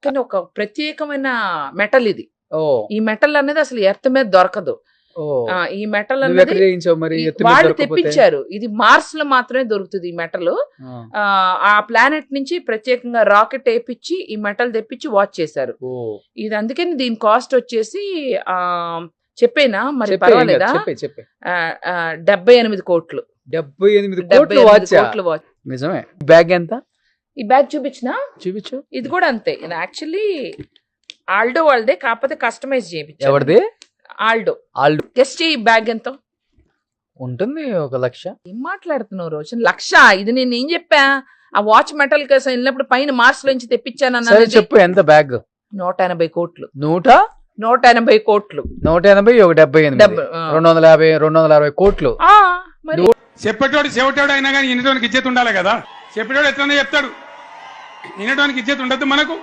కానీ ఒక ప్రత్యేకమైన మెటల్ ఇది. ఓ ఈ మెటల్ అనేది అసలు ఎర్త్ మీద దొరకదు. ఓ ఈ మెటల్ నువ్వు అనేది ఎక్కడ చేయించావు మరి ఎత్తు మీద వాళ్ళు దొరకకపోతే? తెప్పించారు. ఇది మార్స్ లో మాత్రమే దొరుకుతుంది ఈ మెటల్. ఆ, ఆ ప్లానెట్ నుంచి ప్రత్యేకంగా రాకెట్ వేయించి ఈ మెటల్ తెప్పించి వాచ్ చేశారు. ఓ ఇది అందుకని దీని కాస్ట్ వచ్చేసి చెప్పేనా మరి చెప్పే ఏం కాదు, పర్వాలేదా? చెప్పే 78 కోట్లు. 78 కోట్లు 78 వాచ్. కోట్లు వాచ్. నిజమే. బ్యాగ్ ఎంత ఈ బ్యాగ్ చూపించిన చూపించు. ఇది కూడా అంతే. ఇది యాక్చువల్లీ ఆల్డో వాళ్ళదే, కాకపోతే కస్టమైజ్ చేయించారు. ఎవరిది? ఆల్డో. ఆల్డు గెస్ట్ ఈ బ్యాగ్ ఎంత ఉంటుంది 1,00,000. ఏం మాట్లాడుతున్నావు రోజు? 1,00,000. ఇది నేను ఏం చెప్పా? ఆ వాచ్ మెటల్ కోసం వెళ్ళినప్పుడు పైన మార్స్ లోంచి సరే తెప్పించాను. చెప్పు ఎంత బ్యాగ్? 180 కోట్లు. 180 కోట్లు. 178 250 260 కోట్లు. మరి చెప్పేటోడు చెవిటోడు అయినా కానీ వినటానికి ఇజ్జత్ ఉండాలి కదా. చెప్పేటోడు ఎట్లనే చెప్తాడు, వినటానికి ఇజ్జత్ ఉండద్దు మనకు.